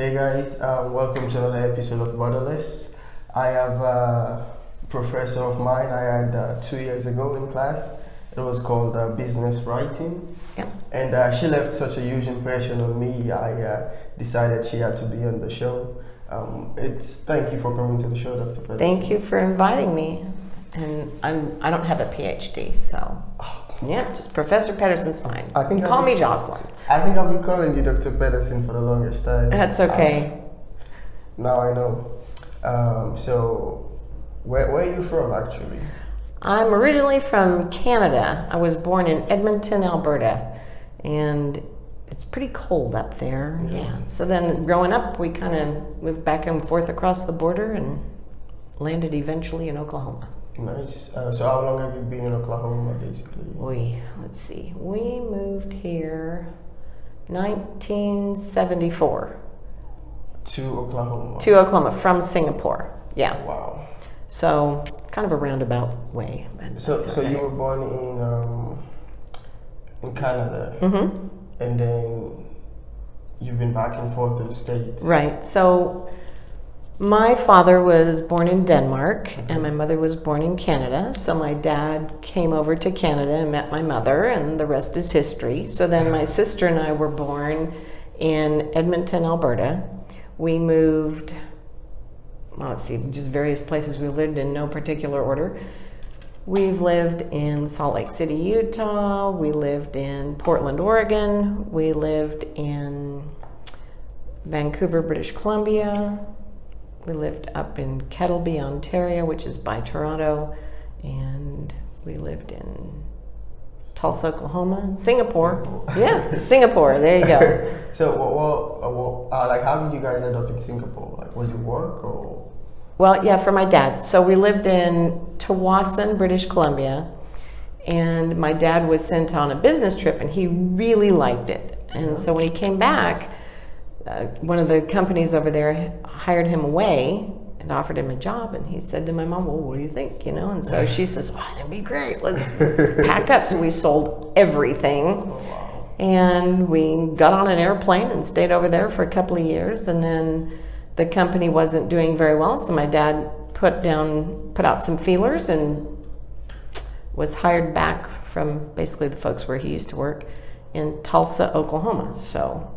Hey guys, welcome to another episode of Novelist. I have a professor of mine I had 2 years ago in class. It was called business writing. Yeah. And she left such a huge impression on me. I decided she had to be on the show. Thank you for coming to the show, Dr. Pedersen. Thank you for inviting me. And I don't have a PhD, so yeah, just Professor Pedersen's fine. I think Call me Jocelyn. I think I've been calling you Dr. Pedersen for the longest time. That's okay. Now I know. So, where are you from actually? I'm originally from Canada. I was born in Edmonton, Alberta, and it's pretty cold up there. Yeah. So then growing up, we kind of moved back and forth across the border and landed eventually in Oklahoma. Nice. So how long have you been in Oklahoma, basically? Let's see. We moved here 1974. To Oklahoma? To Oklahoma from Singapore. Yeah. Wow. So kind of a roundabout way. So you were born in Canada, Mm-hmm. and then you've been back and forth to the States. Right. So my father was born in Denmark, and my mother was born in Canada. So my dad came over to Canada and met my mother, and the rest is history. So then my sister and I were born in Edmonton, Alberta. We moved, well, let's see, just various places we lived in, no particular order. We've lived in Salt Lake City, Utah. We lived in Portland, Oregon. We lived in Vancouver, British Columbia. We lived up in Kettleby, Ontario, which is by Toronto. And we lived in Tulsa, Oklahoma, Singapore. Yeah, Singapore, there you go. So, like, how did you guys end up in Singapore? Like, was it work or? Well, yeah, for my dad. So we lived in Tawasin, British Columbia, and my dad was sent on a business trip, and he really liked it. And so when he came back, one of the companies over there hired him away and offered him a job, and he said to my mom, well, what do you think, And so she says, well, that'd be great, let's pack up. So we sold everything. Oh, wow. And we got on an airplane and stayed over there for a couple of years, and then the company wasn't doing very well, so my dad put out some feelers and was hired back from basically the folks where he used to work in Tulsa, Oklahoma. So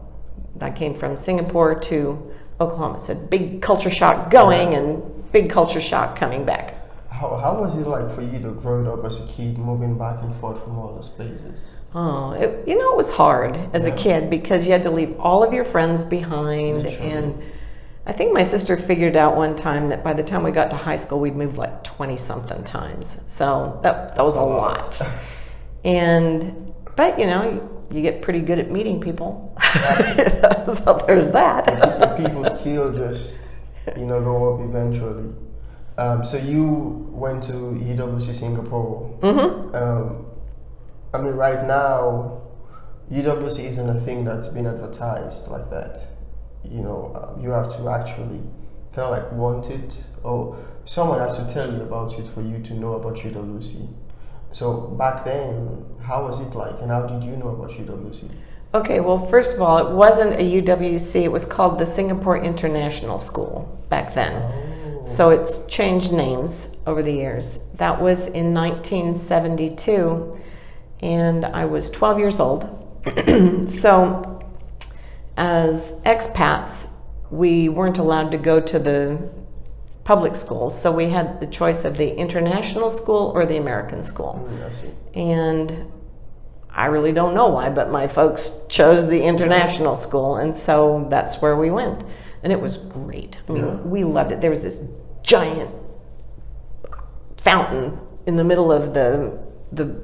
I came from Singapore to Oklahoma. So big culture shock going and big culture shock coming back. How was it like for you to grow up as a kid, moving back and forth from all those places? Oh, it was hard as a kid because you had to leave all of your friends behind. Literally. And I think my sister figured out one time that by the time we got to high school, we'd moved like 20-something times. So that was a lot. But you get pretty good at meeting people. So there's that. The people skill just, go up eventually. So you went to UWC Singapore. Mm-hmm. I mean, right now, UWC isn't a thing that's been advertised like that. You have to actually kind of like want it, or someone has to tell you about it for you to know about UWC. So back then, how was it like, and how did you know about UWC? Okay, well, first of all, it wasn't a UWC. It was called the Singapore International School back then. Oh. So So it's changed names over the years. That was in 1972, and I was 12 years old. So as expats, we weren't allowed to go to the public schools, so we had the choice of the international school or the American school. I see. And I really don't know why, but my folks chose the international school, and so that's where we went. And it was great. I mean, we loved it. There was this giant fountain in the middle of the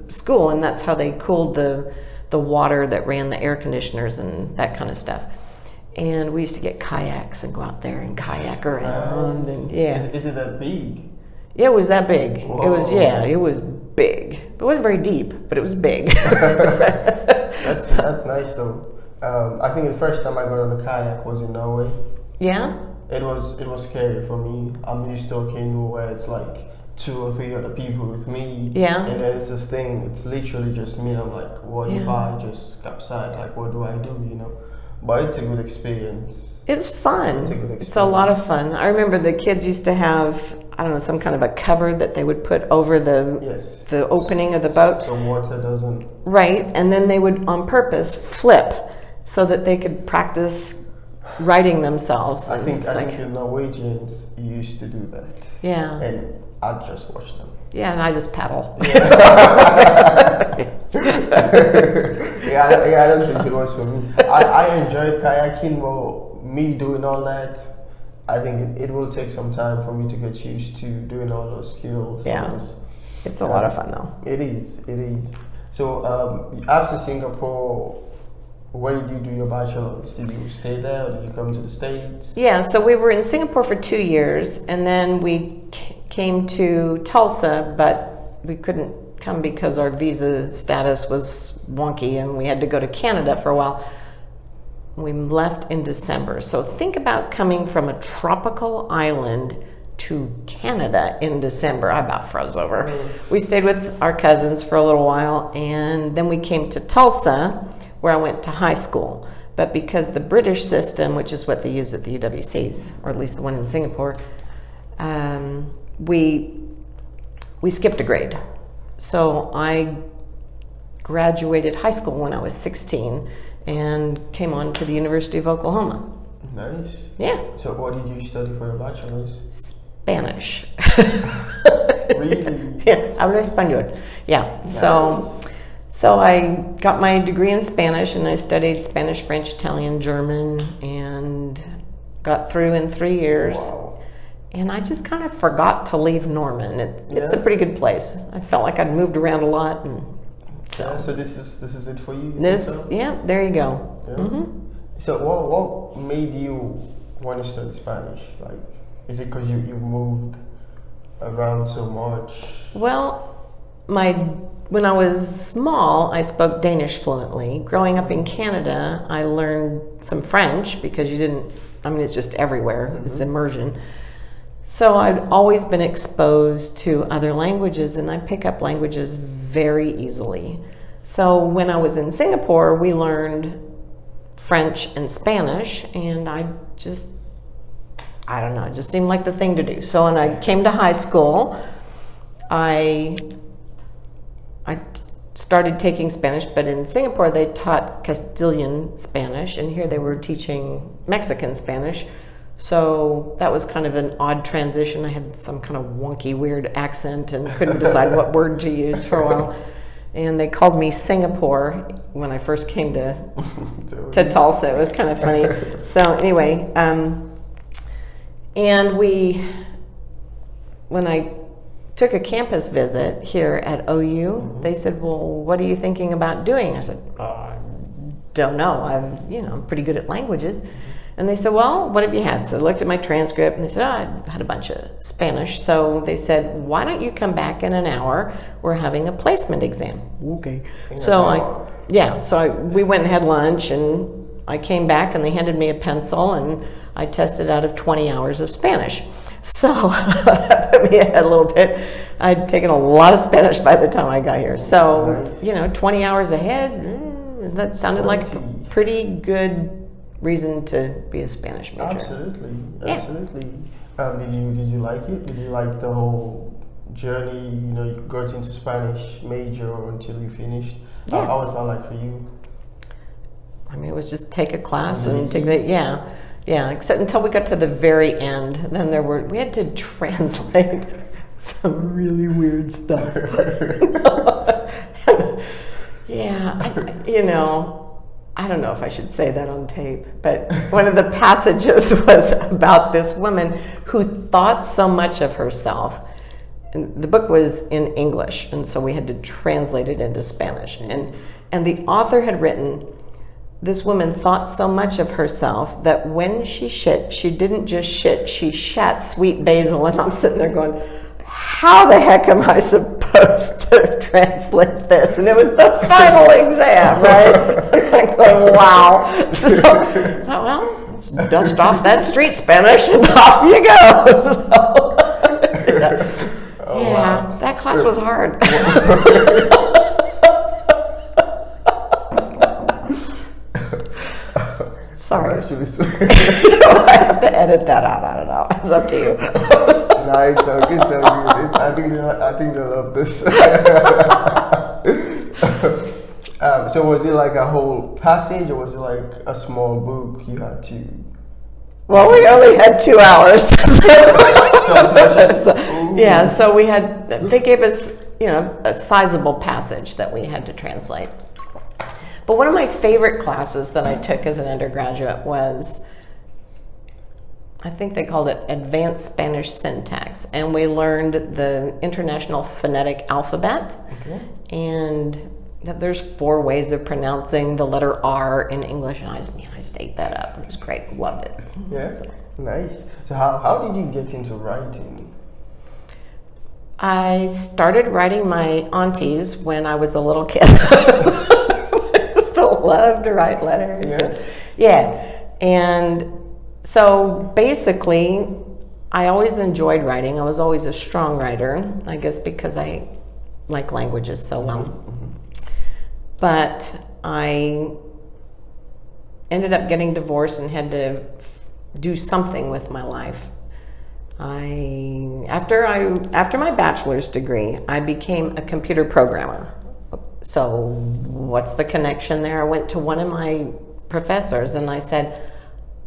school, and that's how they cooled the water that ran the air conditioners and that kind of stuff. And we used to get kayaks and go out there and kayak around. And Is it that big? Yeah, it was that big. Whoa. It was big. It wasn't very deep, but it was big. That's nice though. I think the first time I got on a kayak was in Norway. Yeah? It was scary for me. I'm used to a canoe where it's like 2 or 3 other people with me. Yeah. And then it's this thing, it's literally just me. I'm like, what if I just capsize? Like, what do I do, But it's a good experience. It's fun. It's a good It's a lot of fun. I remember the kids used to have, I don't know, some kind of a cover that they would put over the opening of the boat. So water doesn't. Right, and then they would on purpose flip so that they could practice riding themselves. I think the Norwegians used to do that. Yeah. And I just watch them. Yeah, and I just paddle. Yeah, I don't think it was for me. I enjoy kayaking, but me doing all that, I think it will take some time for me to get used to doing all those skills. Yeah, it's a lot of fun though. It is. So after Singapore, where did you do your bachelor's? Did you stay there or did you come to the States? Yeah, so we were in Singapore for 2 years and then we came to Tulsa, but we couldn't come because our visa status was wonky and we had to go to Canada for a while. We left in December. So think about coming from a tropical island to Canada in December. I about froze over. We stayed with our cousins for a little while and then we came to Tulsa where I went to high school. But because the British system, which is what they use at the UWCs, or at least the one in Singapore, we skipped a grade. So I graduated high school when I was 16 and came on to the University of Oklahoma. Nice. Yeah. So what did you study for your bachelor's? Spanish. Really? Yeah, hablo español. Yeah. Nice. So I got my degree in Spanish and I studied Spanish, French, Italian, German, and got through in 3 years. Wow. And I just kind of forgot to leave Norman. It's a pretty good place. I felt like I'd moved around a lot, and so this is it for you. There you go. Yeah. Mm-hmm. So what made you want to study Spanish? Like, is it because you've moved around so much? Well, when I was small, I spoke Danish fluently. Growing up in Canada, I learned some French because it's just everywhere. Mm-hmm. It's immersion. So I'd always been exposed to other languages and I pick up languages very easily. So when I was in Singapore, we learned French and Spanish and I don't know, it just seemed like the thing to do. So when I came to high school, I started taking Spanish, but in Singapore they taught Castilian Spanish and here they were teaching Mexican Spanish. So that was kind of an odd transition. I had some kind of wonky, weird accent and couldn't decide what word to use for a while. And they called me Singapore when I first came to Tulsa. It was kind of funny. So anyway, and when I took a campus visit here at OU, they said, well, what are you thinking about doing? I said, I don't know. I'm pretty good at languages. And they said, well, what have you had? So I looked at my transcript and they said, I had a bunch of Spanish. So they said, why don't you come back in an hour? We're having a placement exam. Okay. So we went and had lunch and I came back and they handed me a pencil and I tested out of 20 hours of Spanish. So that put me ahead a little bit. I'd taken a lot of Spanish by the time I got here. So, 20 hours ahead, that sounded like a pretty good reason to be a Spanish major. Absolutely. Yeah. Did you like it? Did you like the whole journey? You got into Spanish major until you finished. Yeah. How was that like for you? It was just take a class and take the except until we got to the very end. Then we had to translate some really weird stuff. I don't know if I should say that on tape, but one of the passages was about this woman who thought so much of herself. And the book was in English, and so we had to translate it into Spanish. And the author had written, this woman thought so much of herself that when she shit, she didn't just shit, she shat sweet basil. And I'm sitting there going, how the heck am I supposed to translate this? And it was the final exam, right? I'm going, wow. So I thought, well, let's dust off that street Spanish and off you go. So, wow. That class was hard. Sorry. I'm actually sorry. I have to edit that out. I don't know. It's up to you. No, it's okay. It's okay. I think they love this. So was it like a whole passage, or was it like a small book you had to? Well, we only had 2 hours. So as much as, yeah, so they gave us, a sizable passage that we had to translate. But one of my favorite classes that I took as an undergraduate was, I think they called it Advanced Spanish Syntax. And we learned the International Phonetic Alphabet. Okay. And that there's 4 ways of pronouncing the letter R in English. And I just ate that up. It was great. Loved it. Yeah. So. Nice. So how did you get into writing? I started writing my aunties when I was a little kid. Still love to write letters. Yeah. And so basically, I always enjoyed writing. I was always a strong writer, I guess because I like languages so well. Mm-hmm. But I ended up getting divorced and had to do something with my life. After my bachelor's degree, I became a computer programmer. So what's the connection there? I went to one of my professors and I said,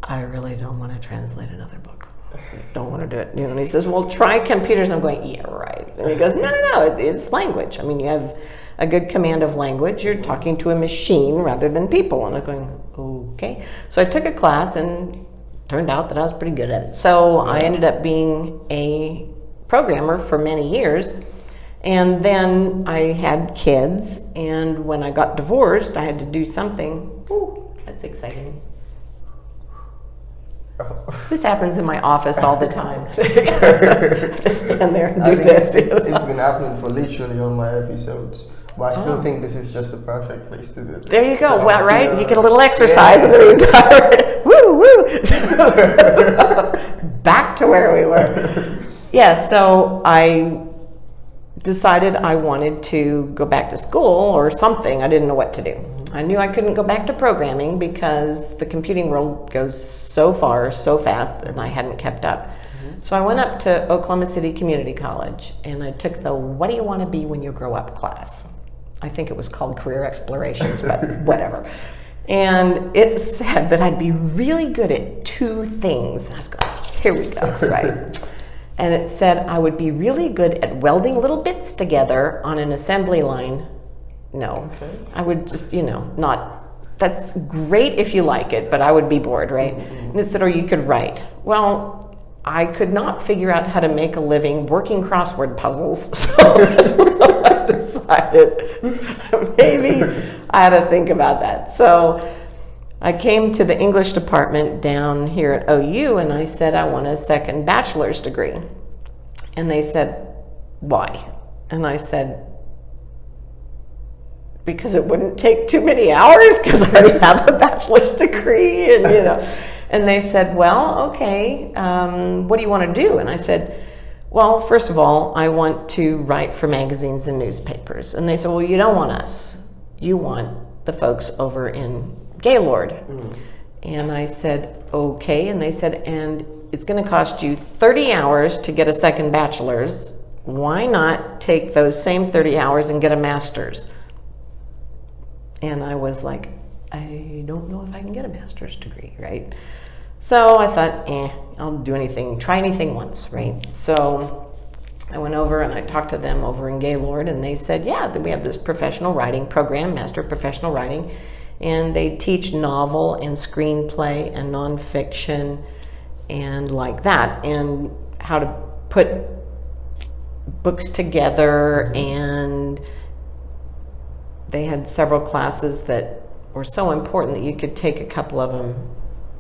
I really don't want to translate another book. I don't want to do it. And he says, well, try computers. I'm going, yeah, right. And he goes, no, it's language. I mean, you have a good command of language. You're talking to a machine rather than people. And I'm going, okay. So I took a class and turned out that I was pretty good at it. So I ended up being a programmer for many years. And then I had kids. And when I got divorced, I had to do something. Ooh, that's exciting. This happens in my office all the time. I have to stand there and do this. It's been happening for literally all my episodes. But I still think this is just the perfect place to do it. There you go. So well, right? You get a little exercise in the meantime. Woo! Back to where we were. Yeah, so I decided I wanted to go back to school or something. I didn't know what to do. I knew I couldn't go back to programming because the computing world goes so far, so fast, and I hadn't kept up. Mm-hmm. So I went up to Oklahoma City Community College and I took the What Do You Want to Be When You Grow Up class. I think it was called Career Explorations, but whatever. And it said that I'd be really good at 2 things. And I was going, here we go, right? And it said I would be really good at welding little bits together on an assembly line. No, okay. I would just, not, that's great if you like it, but I would be bored, right? Mm-hmm. And it said, or you could write. Well, I could not figure out how to make a living working crossword puzzles. So I decided maybe I had to think about that. So I came to the English department down here at OU and I said, I want a second bachelor's degree. And they said, why? And I said, because it wouldn't take too many hours because I already have a bachelor's degree. And, and they said, well, okay, what do you want to do? And I said, well, first of all, I want to write for magazines and newspapers. And they said, well, you don't want us. You want the folks over in Gaylord. Mm. And I said, okay. And they said, and it's going to cost you 30 hours to get a second bachelor's. Why not take those same 30 hours and get a master's? And I was like, I don't know if I can get a master's degree, right? So I thought, I'll do anything, try anything once, right? So I went over and I talked to them over in Gaylord and they said, yeah, we have this professional writing program, Master of Professional Writing, and they teach novel and screenplay and nonfiction and like that, and how to put books together, and they had several classes that were so important that you could take a couple of them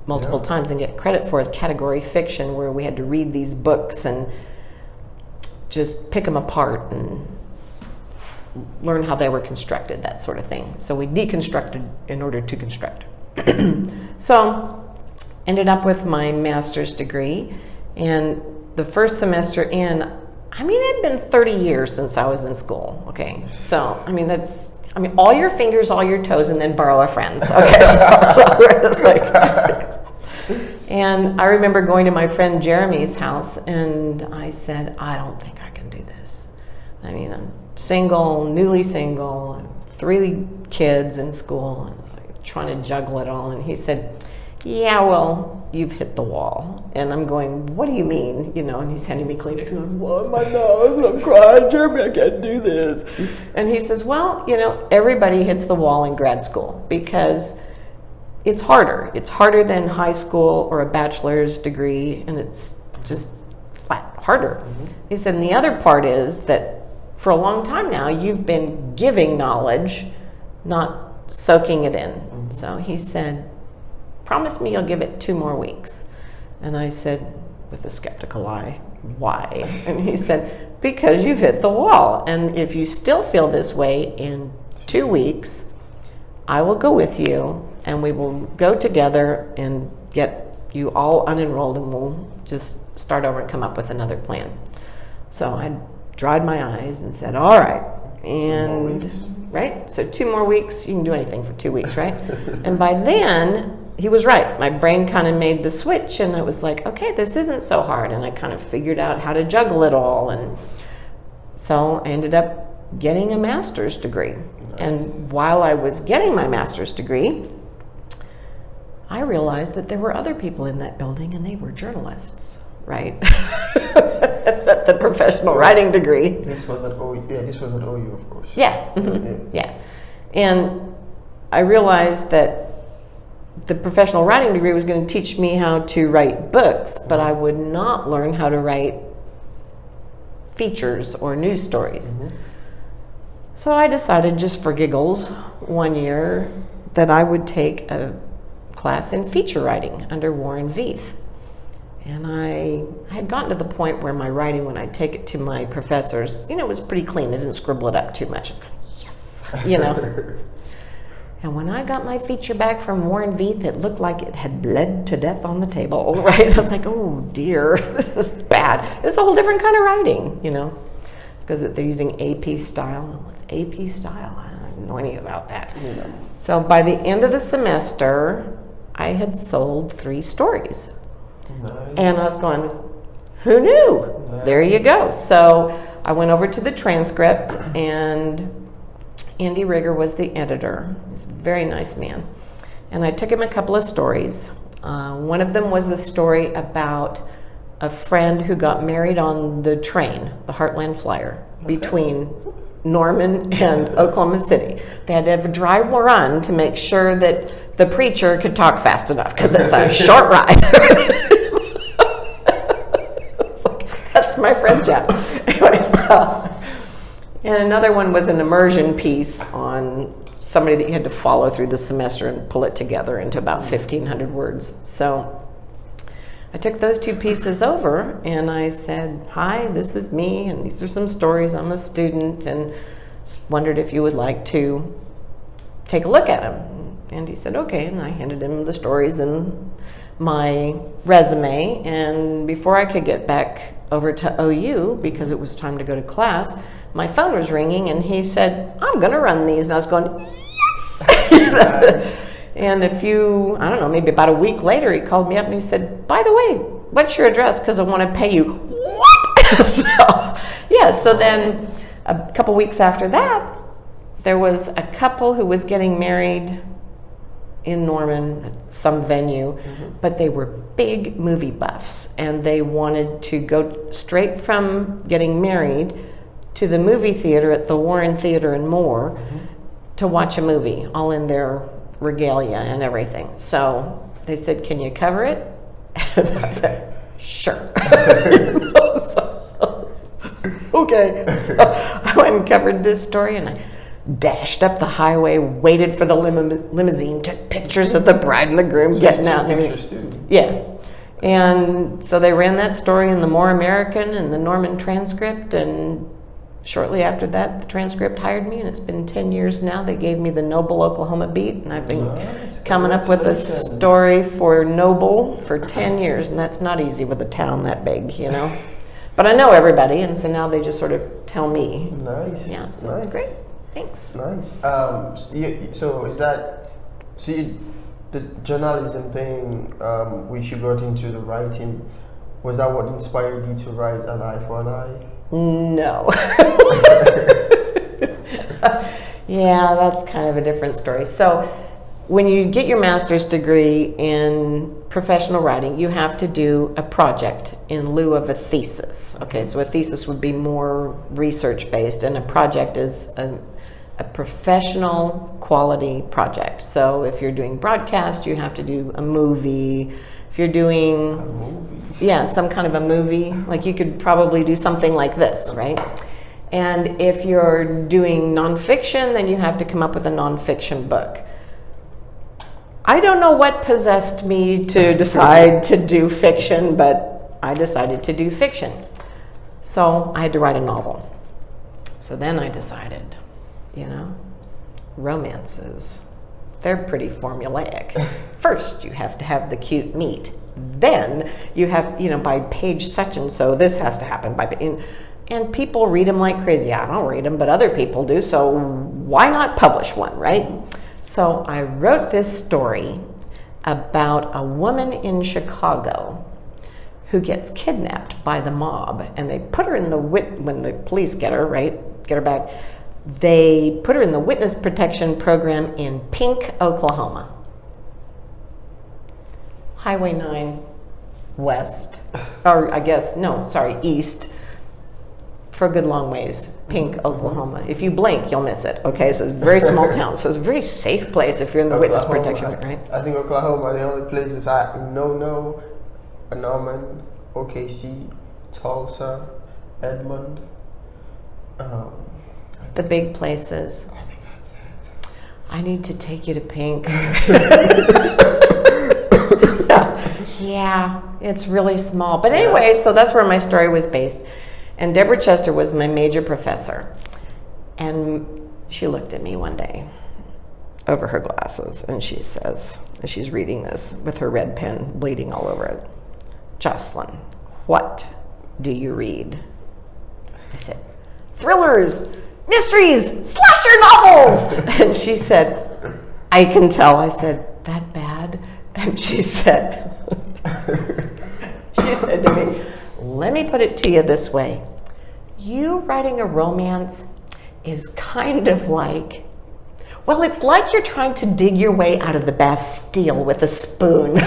multiple times and get credit for as category fiction, where we had to read these books and just pick them apart and learn how they were constructed, that sort of thing. So we deconstructed in order to construct. So ended up with my master's degree, and the first semester in, it had been 30 years since I was in school, okay? So, that's I mean, all your fingers, all your toes, and then borrow a friend's. Okay, so it's like, and I remember going to my friend Jeremy's house, and I said, I don't think I can do this. I mean, I'm single, newly single, 3 kids in school, and like trying to juggle it all. And he said, yeah, well, you've hit the wall. And I'm going, what do you mean? You know, and he's handing me Kleenex, and I'm like, my nose, I'm crying, Jeremy, I can't do this. And he says, well, you know, everybody hits the wall in grad school because it's harder. It's harder than high school or a bachelor's degree, and it's just flat harder. He said, and the other part is that for a long time now, you've been giving knowledge, not soaking it in. So he said, promise me you'll give it 2 more weeks. And I said, with a skeptical eye, why? And he said, because you've hit the wall. And if you still feel this way in 2 weeks, I will go with you and we will go together and get you all unenrolled, and we'll just start over and come up with another plan. So I dried my eyes and said, all right. And right, so 2 more weeks, you can do anything for 2 weeks, right? And by then, he was right. My brain kind of made the switch, and I was like, okay, this isn't so hard. And I kind of figured out how to juggle it all. And so I ended up getting a master's degree. Nice. And while I was getting my master's degree, I realized that there were other people in that building, and they were journalists, right? The professional writing degree. This was at OU, this was at OU, of course. Yeah. Yeah. And I realized that the professional writing degree was going to teach me how to write books, but I would not learn how to write features or news stories. So I decided, just for giggles, one year that I would take a class in feature writing under Warren Veith. And I had gotten to the point where my writing, when I take it to my professors, you know, was pretty clean. They didn't scribble it up too much. I was going, yes, you know. And when I got my feature back from Warren Veith, it looked like it had bled to death on the table, right? I was like, oh dear, this is bad. It's a whole different kind of writing, you know. It's because they're using AP style. What's AP style? I don't know anything about that. Yeah. So by the end of the semester, I had sold 3 stories. Nice. And I was going, who knew? Nice. There you go. So I went over to the transcript, and Andy Rigger was the editor. He's a very nice man. And I took him a couple of stories. One of them was a story about a friend who got married on the train, the Heartland Flyer, between Norman and Oklahoma City. They had to have a dry run to make sure that the preacher could talk fast enough, because it's a short ride. It's like, that's my friend Jeff. Anyway, so. And another one was an immersion piece on somebody that you had to follow through the semester and pull it together into about 1,500 words. So I took those 2 pieces over, and I said, hi, this is me, and these are some stories. I'm a student, and wondered if you would like to take a look at them. And he said, okay. And I handed him the stories and my resume. And before I could get back over to OU, because it was time to go to class, my phone was ringing, and he said, I'm going to run these. And I was going, yes! And I don't know, maybe about a week later, he called me up and he said, by the way, what's your address? Because I want to pay you. What? So then a couple weeks after that, there was a couple who was getting married in Norman at some venue, but they were big movie buffs, and they wanted to go straight from getting married to the movie theater at the Warren Theater and more to watch a movie, all in their regalia and everything. So they said, can you cover it? And I said, sure. Okay. So I went and covered this story, and I dashed up the highway, waited for the limousine, took pictures of the bride and the groom getting out and everything. Yeah. And so they ran that story in the More American and the Norman Transcript, and shortly after that, the Transcript hired me, and it's been 10 years now. They gave me the Noble, Oklahoma beat, and I've been coming up with a story for Noble for 10 years, and that's not easy with a town that big, you know. But I know everybody, and so now they just sort of tell me. Nice. Yeah, so nice. it's great. Thanks. Nice. So is that the journalism thing, which you got into the writing? Was that what inspired you to write An Eye for an Eye? No. Yeah, that's kind of a different story. So when you get your master's degree in professional writing, you have to do a project in lieu of a thesis. Okay, so a thesis would be more research-based, and a project is a professional quality project. So if you're doing broadcast, you have to do a movie. If you're doing some kind of a movie, like you could probably do something like this, right? And if you're doing nonfiction, then you have to come up with a nonfiction book. I don't know what possessed me to decide to do fiction, but I decided to do fiction. So I had to write a novel. So then I decided, romances, they're pretty formulaic. First, you have to have the cute meet. Then you have, by page such and so, this has to happen. And people read them like crazy. I don't read them, but other people do. So why not publish one, right? So I wrote this story about a woman in Chicago who gets kidnapped by the mob, and they put her in when the police get her, right? Get her back. They put her in the witness protection program in Pink, Oklahoma. Highway 9 west, or east, for a good long ways. Pink, Oklahoma. If you blink, you'll miss it. Okay, so it's a very small town. So it's a very safe place if you're in the witness protection, right? I think Oklahoma, the only places no, Norman, OKC, Tulsa, Edmond. The big places. I think that's it. I need to take you to Pink. Yeah, it's really small. But anyway, so that's where my story was based. And Deborah Chester was my major professor. And she looked at me one day over her glasses, and she says, as she's reading this with her red pen bleeding all over it, "Jocelyn, what do you read?" I said, "Thrillers, mysteries, slasher novels." And she said, "I can tell." I said, "That bad?" And she said, to me, "Let me put it to you this way. You writing a romance is kind of like, it's like you're trying to dig your way out of the Bastille with a spoon."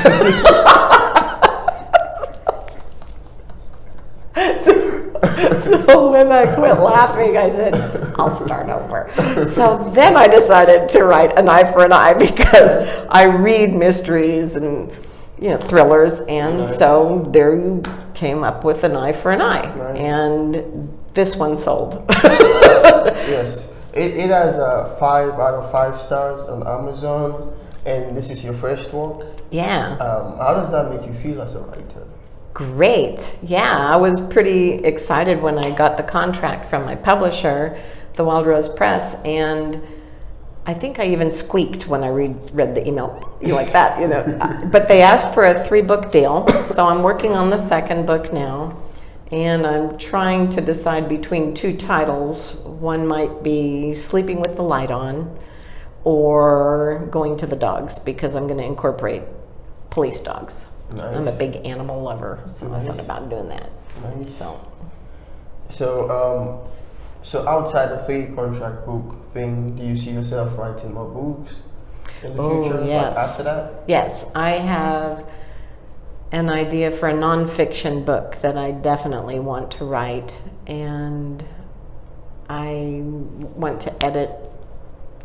So when I quit laughing, I said, "I'll start over." So then I decided to write An Eye for an Eye, because I read mysteries and thrillers, and so there you came up with An Eye for an Eye. Nice. And this one sold. Yes. It has 5 out of 5 stars on Amazon, and this is your first work. Yeah. How does that make you feel as a writer? Great. Yeah, I was pretty excited when I got the contract from my publisher, the Wild Rose Press, and I think I even squeaked when I read the email, like that, But they asked for a 3-book deal, so I'm working on the 2nd book now, and I'm trying to decide between 2 titles. One might be Sleeping with the Light On, or Going to the Dogs, because I'm going to incorporate police dogs. Nice. I'm a big animal lover, so I thought about doing that. Nice. So outside the 3-contract book thing, do you see yourself writing more books in the future? Yes. After that? Yes, I have an idea for a nonfiction book that I definitely want to write, and I want to edit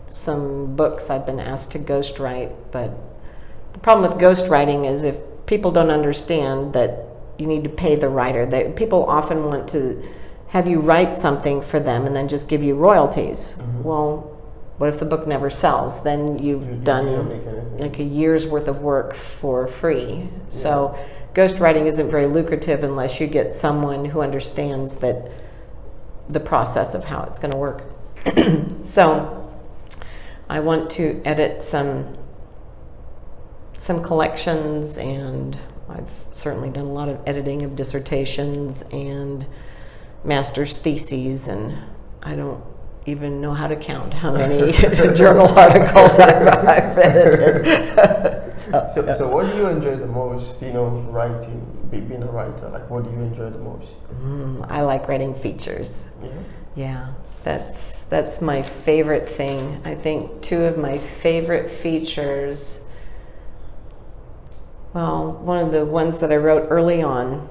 some books I've been asked to ghostwrite, but the problem with ghostwriting is if people don't understand that you need to pay the writer. People often want to have you write something for them and then just give you royalties. Mm-hmm. Well, what if the book never sells? Then you've done like a year's worth of work for free. Yeah. So ghostwriting isn't very lucrative unless you get someone who understands that the process of how it's going to work. So I want to edit some collections, and I've certainly done a lot of editing of dissertations and master's theses, and I don't even know how to count how many journal articles I've read. So what do you enjoy the most, writing, being a writer? Like, what do you enjoy the most? I like writing features. Yeah. Yeah, that's my favorite thing. I think two of my favorite features, well, one of the ones that I wrote early on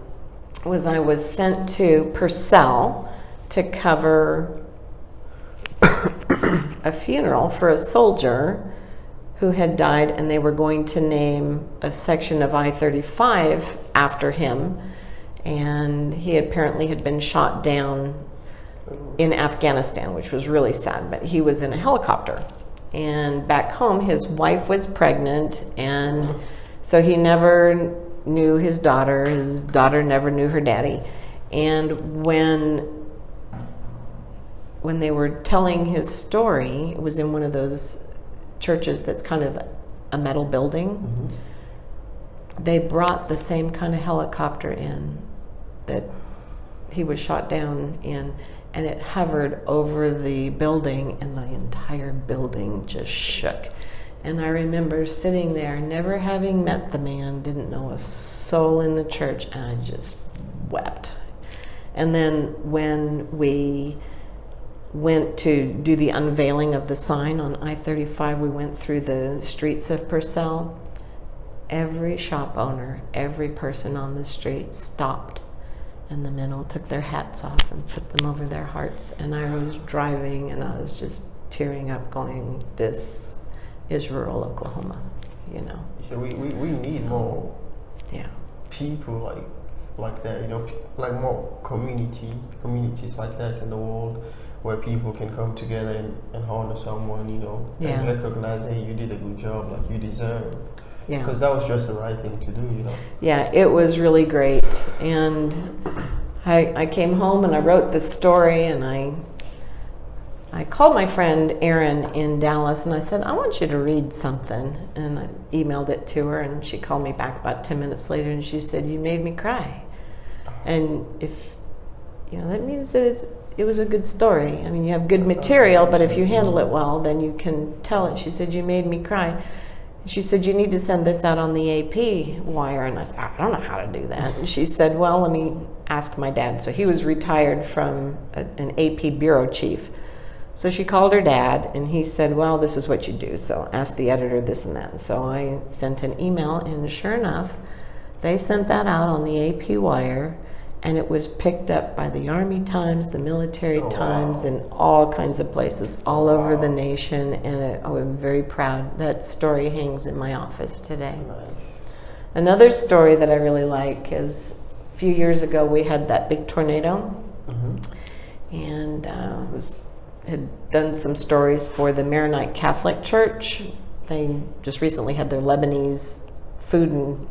was I was sent to Purcell to cover a funeral for a soldier who had died, and they were going to name a section of I-35 after him, and he apparently had been shot down in Afghanistan, which was really sad, but he was in a helicopter, and back home his wife was pregnant, and so he never knew his daughter never knew her daddy. And when they were telling his story, it was in one of those churches that's kind of a metal building. Mm-hmm. They brought the same kind of helicopter in that he was shot down in, and it hovered over the building, and the entire building just shook. And I remember sitting there, never having met the man, didn't know a soul in the church, and I just wept. And then when we went to do the unveiling of the sign on I-35, we went through the streets of Purcell. Every shop owner, every person on the street stopped, and the men all took their hats off and put them over their hearts. And I was driving, and I was just tearing up going, this is rural Oklahoma, So we need more people like that, like more communities like that in the world, where people can come together and honor someone, and recognize, hey, you did a good job, like you deserve. Yeah. Because that was just the right thing to do, Yeah, it was really great. And I came home and I wrote this story, and I called my friend Erin in Dallas, and I said, I want you to read something. And I emailed it to her, and she called me back about 10 minutes later, and she said, you made me cry. And if, that means that it was a good story. I mean, you have good material, but if you handle it well, then you can tell it. She said, you made me cry. She said, you need to send this out on the AP wire. And I said, I don't know how to do that. And she said, well, let me ask my dad. So he was retired from an AP bureau chief. So she called her dad, and he said, well, this is what you do. So ask the editor this and that. And so I sent an email, and sure enough, they sent that out on the AP wire, and it was picked up by the Army Times, the Military Times, and all kinds of places all over the nation. And I'm very proud. That story hangs in my office today. Nice. Another story that I really like is a few years ago we had that big tornado, and had done some stories for the Maronite Catholic Church. They just recently had their Lebanese Food and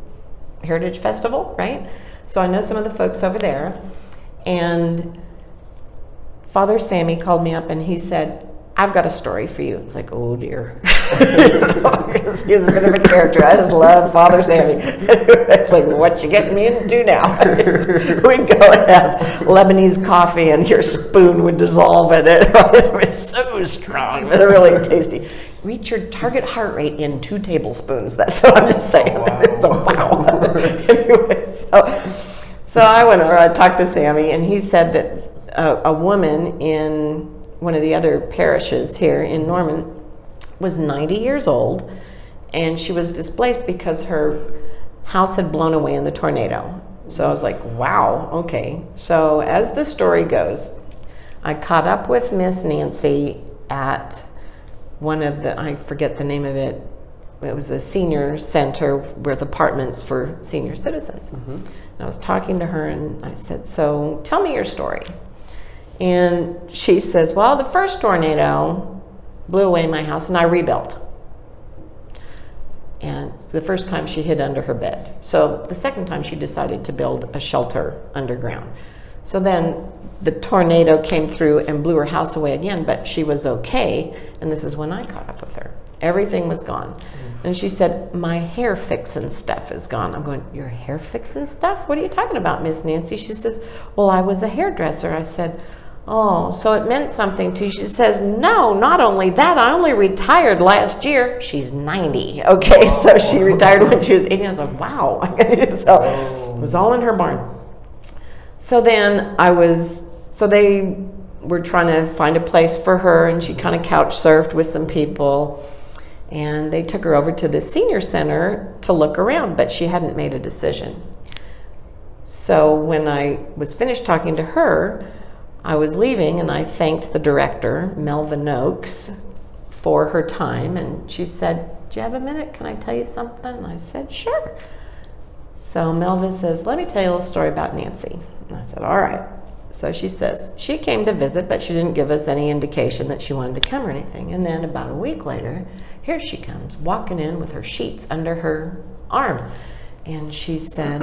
Heritage Festival, right? So I know some of the folks over there. And Father Sammy called me up, and he said, I've got a story for you. It's like, oh dear. He's a bit of a character. I just love Father Sammy. It's like, what you getting me into now? We'd go and have Lebanese coffee, and your spoon would dissolve in it. It was so strong, but really tasty. Reach your target heart rate in 2 tablespoons. That's what I'm just saying. Wow. Anyway, so I went over, I talked to Sammy, and he said that a woman in one of the other parishes here in Norman was 90 years old, and she was displaced because her house had blown away in the tornado. So I was like, wow, okay. So as the story goes, I caught up with Miss Nancy at one of the, I forget the name of it, it was a senior center with apartments for senior citizens. And I was talking to her, and I said, so tell me your story. And she says, well, the first tornado blew away my house, and I rebuilt. And the first time she hid under her bed. So the second time she decided to build a shelter underground. So then the tornado came through and blew her house away again, but she was okay. And this is when I caught up with her. Everything was gone. And she said, my hair fixing stuff is gone. I'm going, your hair fixing stuff? What are you talking about, Miss Nancy? She says, well, I was a hairdresser. I said, Oh, so it meant something to you. She says, no, not only that, I only retired last year. She's 90. Okay, so she retired when she was 80. I was like, wow. So it was all in her barn. So then they were trying to find a place for her, and she kind of couch surfed with some people. And they took her over to the senior center to look around, but she hadn't made a decision. So when I was finished talking to her, I was leaving, and I thanked the director, Melva Noakes, for her time. And she said, do you have a minute? Can I tell you something? And I said, sure. So Melva says, let me tell you a little story about Nancy. And I said, all right. So she says, she came to visit, but she didn't give us any indication that she wanted to come or anything. And then about a week later, here she comes, walking in with her sheets under her arm. And she said,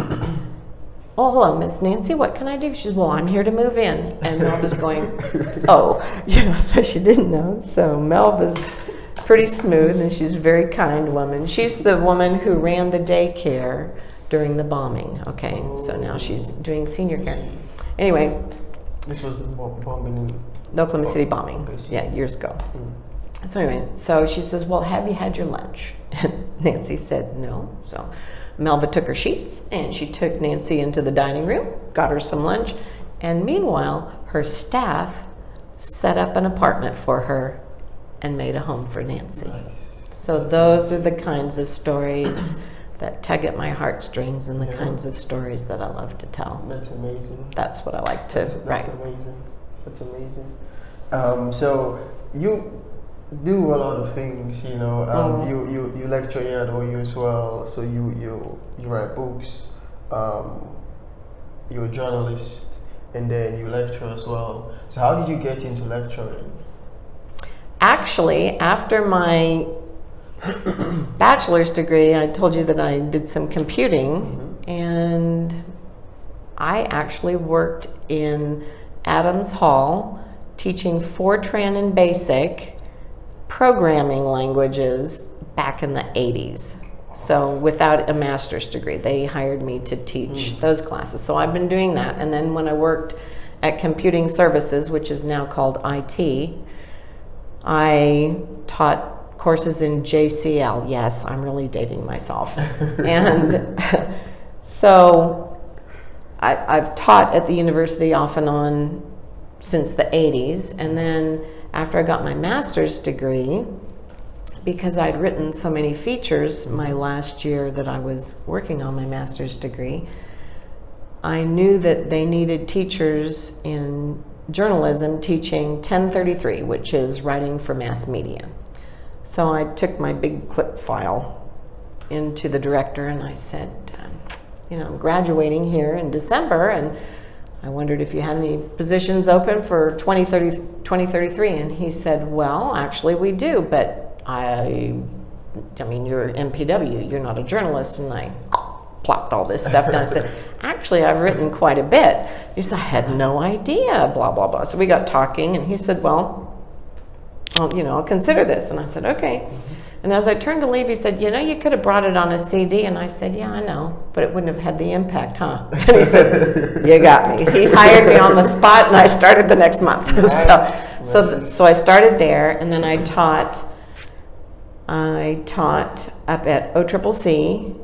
oh, hello, Miss Nancy, what can I do? She said, well, I'm here to move in. And Melva's going, oh, so she didn't know. So Melva's pretty smooth, and she's a very kind woman. She's the woman who ran the daycare during the bombing. Okay, so now she's doing senior care. Anyway. This was the bombing in the Oklahoma City bombing. Yeah, years ago. So anyway, so she says, well, have you had your lunch? And Nancy said no. So Melva took her sheets, and she took Nancy into the dining room, got her some lunch, and meanwhile, her staff set up an apartment for her and made a home for Nancy. Nice. So those are the kinds of stories that tug at my heartstrings, and the kinds of stories that I love to tell. That's amazing. That's what I like to write. That's amazing. So you do a lot of things, you know. You lecture here at OU as well. So you write books. You're a journalist, and then you lecture as well. So how did you get into lecturing? Actually, after my bachelor's degree, I told you that I did some computing, and I actually worked in Adams Hall teaching Fortran and BASIC programming languages back in the 80s. So without a master's degree, they hired me to teach those classes. So I've been doing that. And then when I worked at Computing Services, which is now called IT, I taught courses in JCL. Yes, I'm really dating myself. And so I've taught at the university off and on since the 80s. And then after I got my master's degree, because I'd written so many features my last year that I was working on my master's degree, I knew that they needed teachers in journalism teaching 1033, which is writing for mass media. So I took my big clip file into the director, and I said, you know, I'm graduating here in December, and I wondered if you had any positions open for 2033. And he said, well, actually we do, but I mean, you're MPW, you're not a journalist. And I plopped all this stuff down. I said, actually, I've written quite a bit. He said, I had no idea, blah, blah, blah. So we got talking, and he said, well, I'll consider this. And I said, okay. And as I turned to leave, he said, you know, you could have brought it on a CD. And I said, yeah, I know, but it wouldn't have had the impact, huh? And he said, you got me. He hired me on the spot, and I started the next month. Nice. So I started there, and then I taught up at OCCC.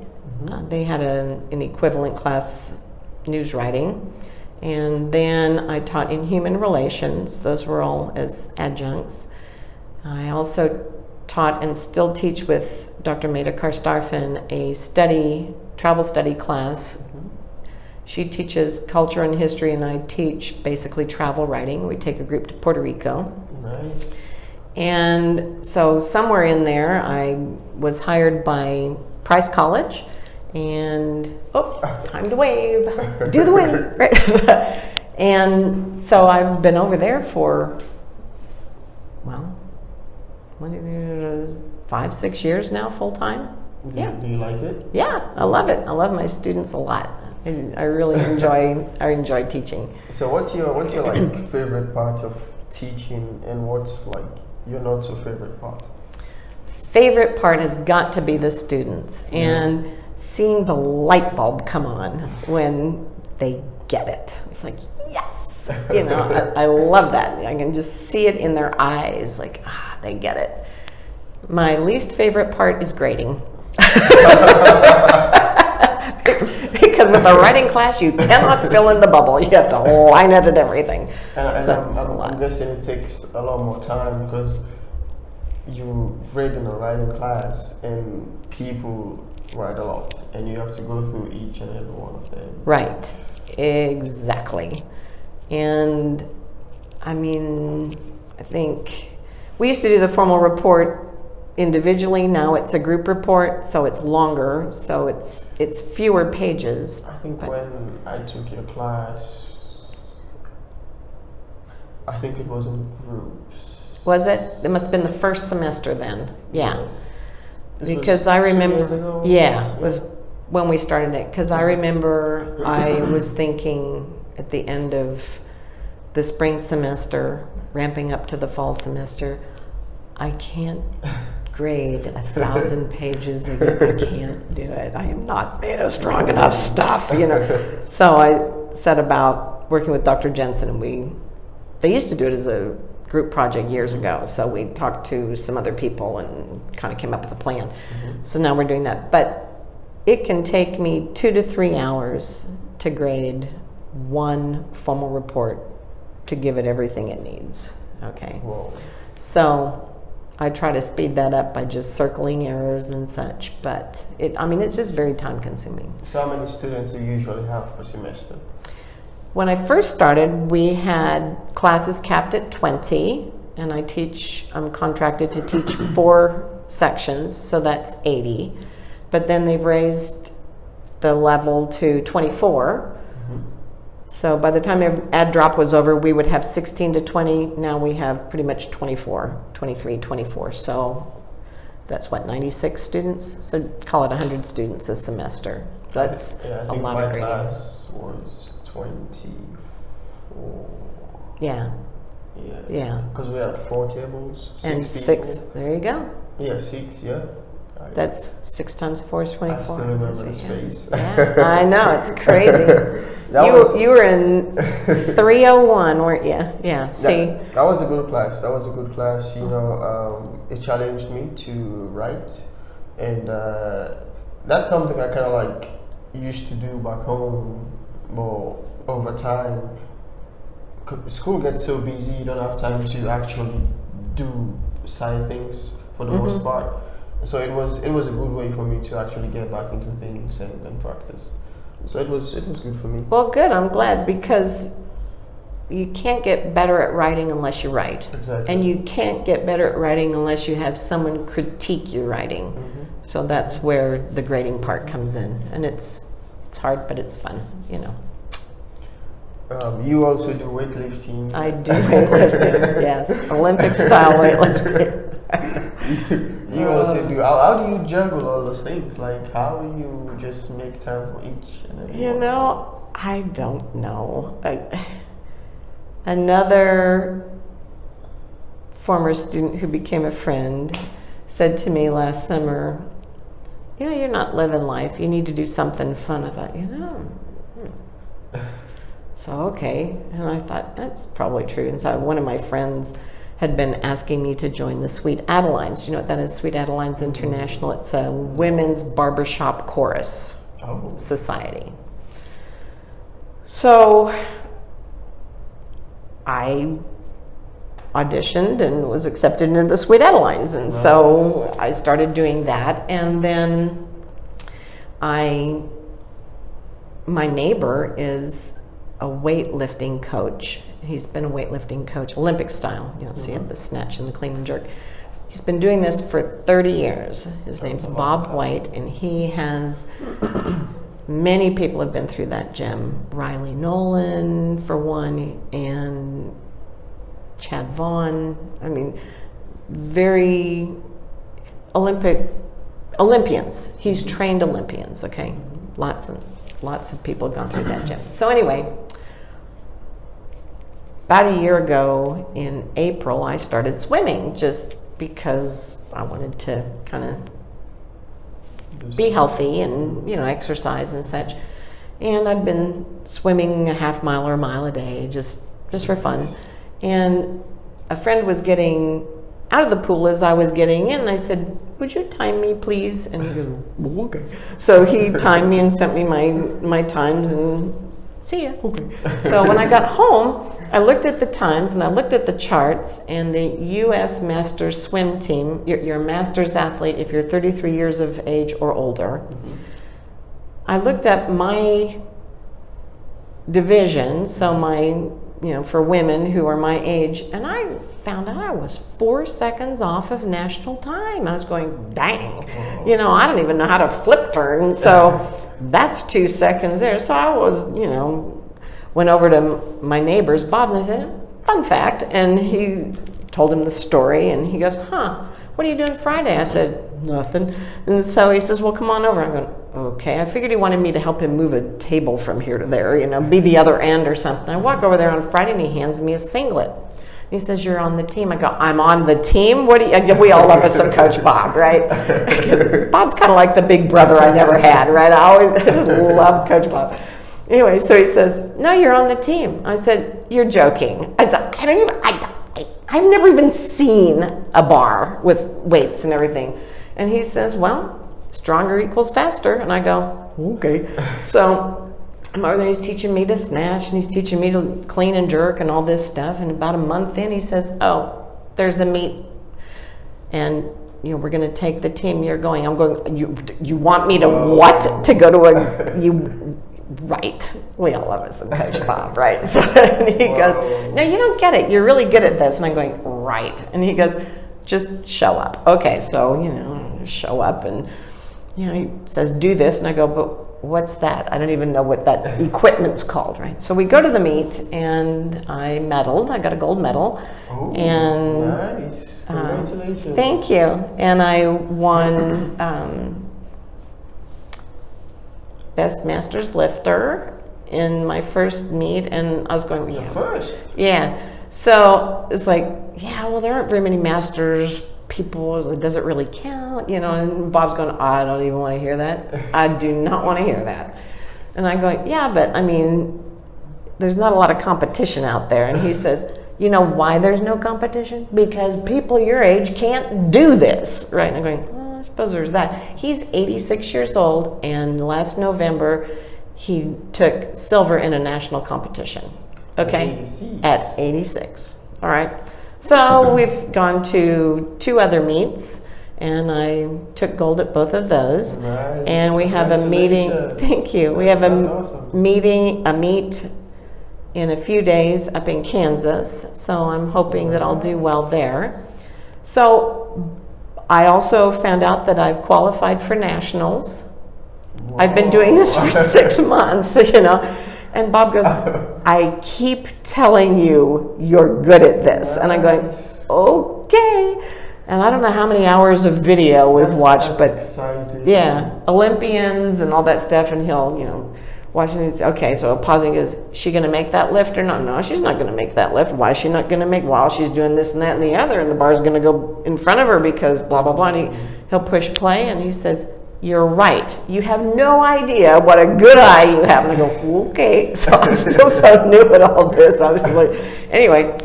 They had an equivalent class, news writing. And then I taught in human relations. Those were all as adjuncts. I also taught and still teach with Dr. Maida Karstarfin a travel study class. She teaches culture and history, and I teach basically travel writing. We take a group to Puerto Rico. Nice. And so somewhere in there, I was hired by Price College, and time to wave. Do the wave. Right? And so I've been over there for, 5-6 years now, full time. Yeah. Do you like it? Yeah, I love it. I love my students a lot. I really enjoy teaching. So what's your like favorite part of teaching, and what's like your not so favorite part? Favorite part has got to be the students and seeing the light bulb come on when they get it. It's like, yes. You know, I love that. I can just see it in their eyes, like, they get it. My least favorite part is grading. Because with a writing class, you cannot fill in the bubble. You have to line edit everything. And I'm guessing it takes a lot more time because you read in a writing class and people write a lot, and you have to go through each and every one of them. Right, exactly. And I mean, I think we used to do the formal report individually. Now it's a group report, so it's longer, so it's fewer pages. I think when I took your class, I think it was in groups. Was it? It must have been the first semester then. Yeah. Yes. Because I remember, 2 years ago? yeah, it was when we started it. Because I remember I was thinking at the end of the spring semester, ramping up to the fall semester, I can't grade 1,000 pages a year. I can't do it. I am not made of strong enough stuff, you know. So I set about working with Dr. Jensen, and they used to do it as a group project years ago. So we talked to some other people and kind of came up with a plan. So now we're doing that. But it can take me 2 to 3 hours to grade one formal report to give it everything it needs. Okay. Whoa. So I try to speed that up by just circling errors and such. But it's just very time consuming. So how many students do you usually have per semester? When I first started, we had classes capped at 20, and I'm contracted to teach 4 sections, so that's 80. But then they've raised the level to 24. So by the time ad drop was over, we would have 16 to 20. Now we have pretty much 24, 23, 24. So that's 96 students? So call it 100 students a semester. So that's I a think lot my of grading. class was 24. Yeah. Yeah. Because we had 4 tables, 6 And people. 6, there you go. Yeah, 6, yeah. That's 6 times 4 is 24. I still remember the space. Yeah, I know, it's crazy. You were in 301, weren't you? Yeah, see. That was a good class. You know, it challenged me to write. And that's something I kind of like used to do back home, but over time, school gets so busy, you don't have time to actually do side things for the most part. So it was a good way for me to actually get back into things and practice. So it was good for me. Well, good. I'm glad, because you can't get better at writing unless you write. Exactly. And you can't get better at writing unless you have someone critique your writing. So that's where the grading part comes in, and it's hard, but it's fun, you know. You also do weightlifting. I do weightlifting, yes, Olympic style weightlifting. You also do. How do you juggle all those things? Like, how do you just make time for each and every You one? know, I don't know. Another former student who became a friend said to me last summer, you know, you're not living life. You need to do something fun. I thought, So, okay. And I thought, that's probably true. And so one of my friends had been asking me to join the Sweet Adelines. Do you know what that is? Sweet Adelines International. It's a women's barbershop chorus society. So I auditioned and was accepted into the Sweet Adelines. And so I started doing that. And then my neighbor is a weightlifting coach. He's been a weightlifting coach, Olympic style. You know, so you have the snatch and the clean and jerk. He's been doing this for 30 years. His name's Bob White, and he has many people have been through that gym. Riley Nolan, for one, and Chad Vaughn. I mean, very Olympians. He's trained Olympians, okay? Lots of people have gone through that gym. So anyway, about a year ago in April, I started swimming just because I wanted to kind of be healthy and, you know, exercise and such. And I've been swimming a half mile or a mile a day, just just for fun. And a friend was getting out of the pool as I was getting in, and I said, would you time me, please? And he goes, well, okay. So he timed me and sent me my times, and see ya. Okay. So when I got home, I looked at the times and I looked at the charts, and the U.S. Masters swim team, you're a Masters athlete if you're 33 years of age or older. I looked up my division, so for women who are my age, and I found out I was 4 seconds off of national time. I was going, dang, I don't even know how to flip turn, so that's 2 seconds there. So I was, went over to my neighbor's, Bob, and I said, fun fact, and he told him the story, and he goes, what are you doing Friday? I said, nothing. And so he says, well, come on over. I'm going, okay. I figured he wanted me to help him move a table from here to there, be the other end or something. I walk over there on Friday, and he hands me a singlet. He says, you're on the team. I go, I'm on the team? What do you, we all love us some Coach Bob, right? Because Bob's kind of like the big brother I never had, right? I just love Coach Bob. Anyway, so he says, no, you're on the team. I said, you're joking. I've never even seen a bar with weights and everything. And he says, well, stronger equals faster. And I go, okay. So I'm over there, he's teaching me to snatch, and he's teaching me to clean and jerk and all this stuff. And about a month in, he says, oh, there's a meet, and we're going to take the team you're going. I'm going, you want me to what? To go to right. We all love us some Coach Bob, right? So he goes, no, you don't get it. You're really good at this. And I'm going, right. And he goes, just show up. Okay, so, show up, and, he says, do this. And I go, but what's that? I don't even know what that equipment's called, right? So we go to the meet, and I medaled. I got a gold medal. Oh, and nice. Congratulations. Thank you. And I won Best Masters Lifter in my first meet, and I was going, Your first? Yeah. So it's like, well, there aren't very many Masters people. Does it really count? And Bob's going, I don't even want to hear that. I do not want to hear that. And I'm going, yeah, but there's not a lot of competition out there. And he says, you know why there's no competition? Because people your age can't do this, right? And I'm going, I suppose there's that. He's 86 years old, and last November he took silver in a national competition. Okay, at 86. All right. So we've gone to 2 other meets, and I took gold at both of those. Nice. And we have a meeting. Thank you. We have a meet in a few days up in Kansas. So I'm hoping that I'll do well there. So I also found out that I've qualified for nationals. Whoa. I've been doing this for 6 months, And Bob goes, I keep telling you you're good at this. And I'm going, okay. And I don't know how many hours of video we've watched, but exciting. Yeah, Olympians and all that stuff. And he'll, watching it. Okay, so pausing is she going to make that lift or not? No, she's not going to make that lift. Why is she not going to make? Well, she's doing this and that and the other, and the bar's going to go in front of her because blah, blah, blah. And he'll push play, and he says, you're right. You have no idea what a good eye you have. And I go, okay. So I'm still so new at all this. I was just like, anyway.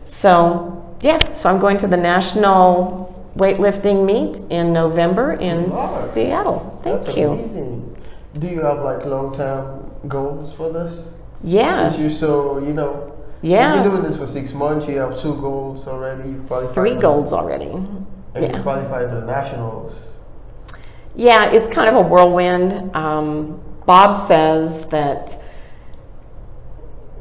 So, so I'm going to the national weightlifting meet in November in Seattle. Thank you. That's amazing. Do you have long-term goals for this? Yeah. Since you're so, Yeah. You've been doing this for 6 months. You have 2 goals already. You've qualified 3 goals already. And you qualified for the nationals. Yeah, it's kind of a whirlwind. Bob says that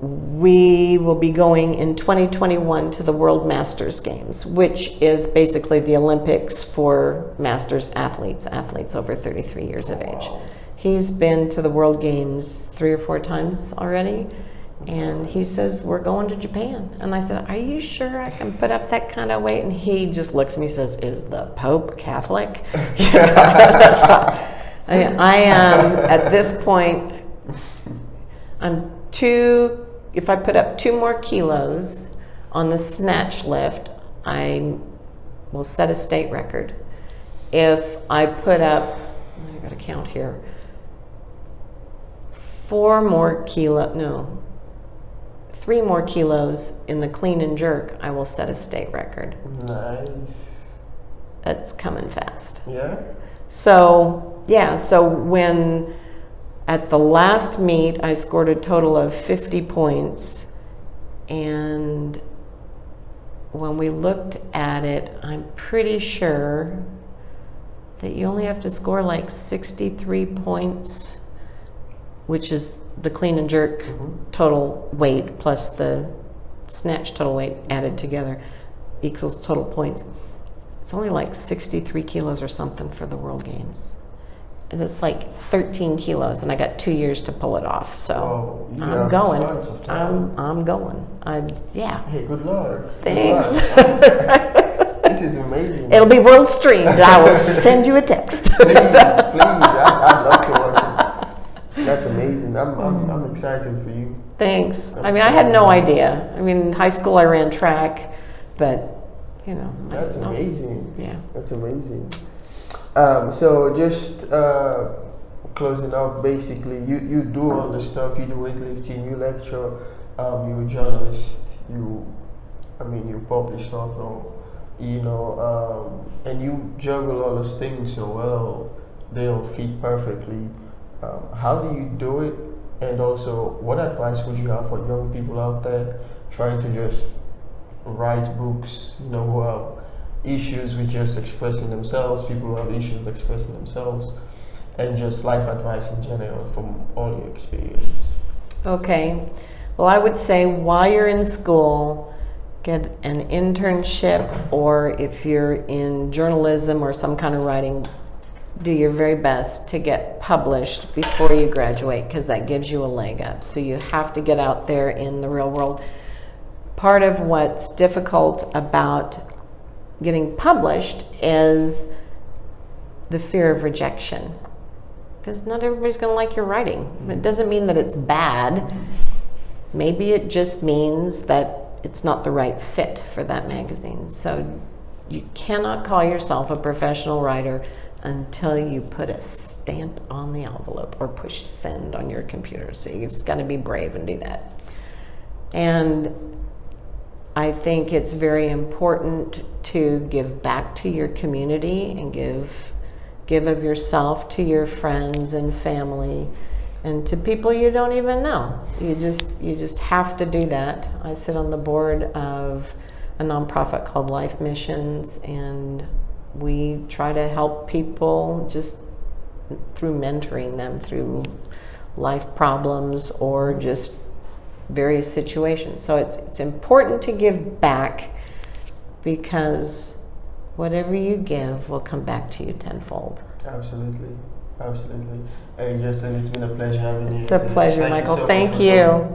we will be going in 2021 to the World Masters Games, which is basically the Olympics for Masters athletes over 33 years of age. He's been to the World Games 3 or 4 times already, and he says, we're going to Japan. And I said, are you sure I can put up that kind of weight? And he just looks at me and says, is the Pope Catholic? That's how, I am, at this point, if I put up 2 more kilos on the snatch lift, I will set a state record. If I put up, I gotta count here, 3 3 more kilos in the clean and jerk, I will set a state record. Nice. That's coming fast. Yeah? So, yeah, so when at the last meet, I scored a total of 50 points. And when we looked at it, I'm pretty sure that you only have to score like 63 points, which is the clean and jerk total weight plus the snatch total weight added together equals total points. It's only like 63 kilos or something for the World Games. And it's like 13 kilos, and I got 2 years to pull it off. So I'm going. Tons of time. I'm going. Yeah. Hey, good luck. Thanks. Good luck. This is amazing. It'll be world streamed. I will send you a text. Please. I'd love to watch it. That's amazing. I'm excited for you. Thanks. I mean, I had no idea. I mean, in high school I ran track, but you know. That's amazing. Yeah. That's amazing. So just closing out, basically, you do all the stuff. You do weightlifting. You lecture. You're a journalist. You published author. And you juggle all those things so well. They all fit perfectly. How do you do it? And also, what advice would you have for young people out there trying to just write books? Who have issues with just expressing themselves, people who have issues with expressing themselves, and just life advice in general from all your experience. Okay. Well, I would say while you're in school, get an internship, or if you're in journalism or some kind of writing, do your very best to get published before you graduate, because that gives you a leg up. So you have to get out there in the real world. Part of what's difficult about getting published is the fear of rejection, because not everybody's going to like your writing. It doesn't mean that it's bad. Maybe it just means that it's not the right fit for that magazine. So you cannot call yourself a professional writer until you put a stamp on the envelope or push send on your computer. So you just got to be brave and do that. And I think it's very important to give back to your community and give of yourself to your friends and family and to people you don't even know. You just have to do that. I sit on the board of a nonprofit called Life Missions, and we try to help people just through mentoring them through life problems or just various situations. So it's important to give back, because whatever you give will come back to you tenfold. Absolutely. Hey, Jocelyn, it's been a pleasure having you. It's a pleasure, Michael. Thank you.